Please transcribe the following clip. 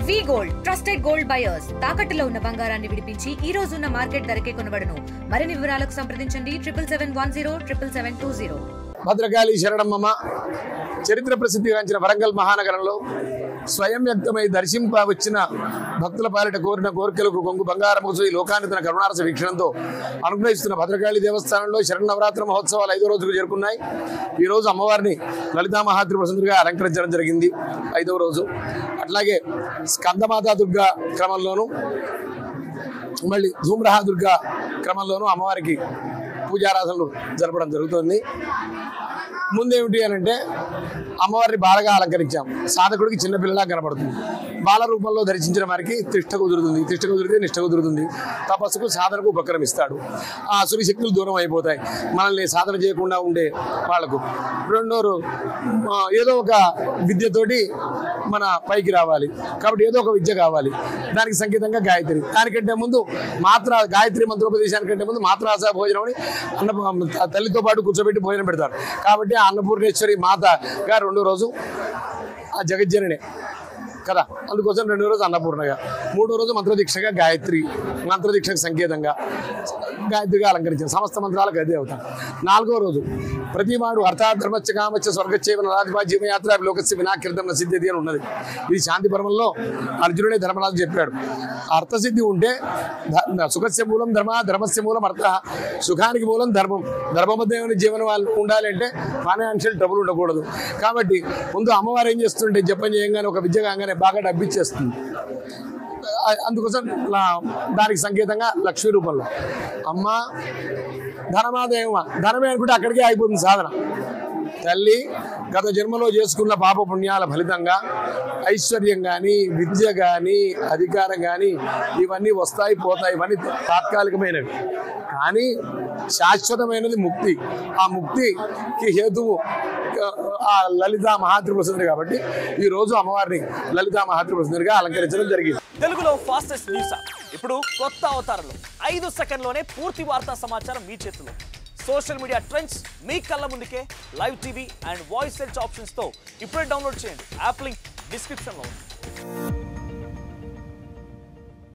వి gold trusted gold buyers తాకట్టులో ఉన్న బంగారాన్ని విడిపించి ఈ రోజు ఉన్న మార్కెట్ ధరకే కొనబడును. మరిన్ని వివరాలకు సంప్రదించండి 77107720. భద్రకాళి శరణమ్మ చరిత్ర ప్రసిద్ధిగాంచిన వరంగల్ మహానగరంలో స్వయం వ్యక్తమై దర్శింప వచ్చిన భక్తుల పాలిట కోరిన కోరికలకు కొంగు బంగారము ఈ లోకాన్ని తన కరుణారస వీక్షణంతో అనుగ్రహిస్తున్న భద్రకాళి దేవస్థానంలో శరణవరాత్రి మహోత్సవాలు 5వ రోజుకు చేరుకున్నాయి. ఈ రోజు అమ్మవారిని లలితా మహాత్రిపుర సుందరిగా అలంకరించడం జరిగింది 5వ రోజు. అట్లాగే స్కందమాతా దుర్గా క్రమంలోను మళ్ళీ ధూమ్రహ దుర్గా క్రమంలోనూ అమ్మవారికి పూజారాధనలు జరపడం జరుగుతుంది. ముందేమిటి అని అంటే అమ్మవారిని బాలగా అలంకరించాం. సాధకుడికి చిన్నపిల్లలా కనపడుతుంది. బాల రూపంలో దర్శించిన వారికి తిష్ట కుదురుతుంది. తిష్ట కుదిరితే నిష్ట కుదురుతుంది. తపస్సుకు సాధనకు ఉపక్రమిస్తాడు. ఆ అసురి శక్తులు దూరం అయిపోతాయి మనల్ని సాధన చేయకుండా ఉండే వాళ్లకు. రెండోరు ఏదో ఒక విద్యతోటి మన పైకి రావాలి కాబట్టి ఏదో ఒక విద్య కావాలి. దానికి సంకేతంగా గాయత్రి. దానికంటే ముందు గాయత్రి మంత్రోపదేశానికంటే ముందు మాత్రాస భోజనం అని తల్లితో పాటు కూర్చోబెట్టి భోజనం పెడతారు. కాబట్టి ఆ అన్నపూర్ణేశ్వరి మాతగా 2వ రోజు ఆ జగజ్జననే కదా, అందుకోసం 2వ రోజు అన్నపూర్ణగా, 3వ రోజు మంత్రదీక్షగా గాయత్రి, మంత్రదీక్షకు సంకేతంగా గాయత్రిగా అలంకరించారు. సమస్త మంత్రాలకు అదే అవుతాం. 4వ రోజు ప్రతివాడు అర్థాత్ ధర్మచ్చ కామచ్చ స్వర్గచ్చేవ రాజభాజ్యమయాత్ర లోకస్య వినాకీర్తం సిద్ధిది అని ఉన్నది. ఇది శాంతి పర్వంలో అర్జునుడే ధర్మరాజు చెప్పాడు. అర్థసిద్ధి ఉంటే సుఖస్య మూలం ధర్మ, ధర్మస్య మూలం అర్థ. సుఖానికి మూలం ధర్మం. ధర్మబద్ధమైన జీవనం ఉండాలి అంటే ఫైనాన్షియల్ ట్రబుల్ ఉండకూడదు. కాబట్టి ముందు అమ్మవారు ఏం చేస్తుంటే జపం చేయగానే ఒక విద్య కాగానే బాగా డబ్బిచ్చేస్తుంది. అందుకోసం దానికి సంకేతంగా లక్ష్మీ రూపంలో అమ్మ ధనమాదేవ ధనమే అనుకుంటే అక్కడికే అయిపోతుంది సాధన. తల్లి గత జన్మలో చేసుకున్న పాప పుణ్యాల ఫలితంగా ఐశ్వర్యం కానీ, విద్య కానీ, అధికారం కానీ ఇవన్నీ వస్తాయి పోతాయి. ఇవన్నీ తాత్కాలికమైనవి. కానీ శాశ్వతమైనది ముక్తి. ఆ ముక్తికి హేతువు ఆ లలితా మహాత్రిపుర సుందరి. కాబట్టి ఈ రోజు అమ్మవారిని లలితా మహాత్రిపుర సుందరిగా అలంకరించడం జరిగింది. తెలుగులో ఫాస్టెస్ట్ న్యూస్ ఇప్పుడు కొత్త అవతారంలో 5 సెకండ్లోనే పూర్తి వార్తా సమాచారం మీ చేతిలో. సోషల్ మీడియా ట్రెండ్స్ మీ కళ్ళ ముందుకే live TV and voice search options తో ఇప్పుడే డౌన్లోడ్ చేయండి. యాప్ లింక్ డిస్క్రిప్షన్లో ఉంది.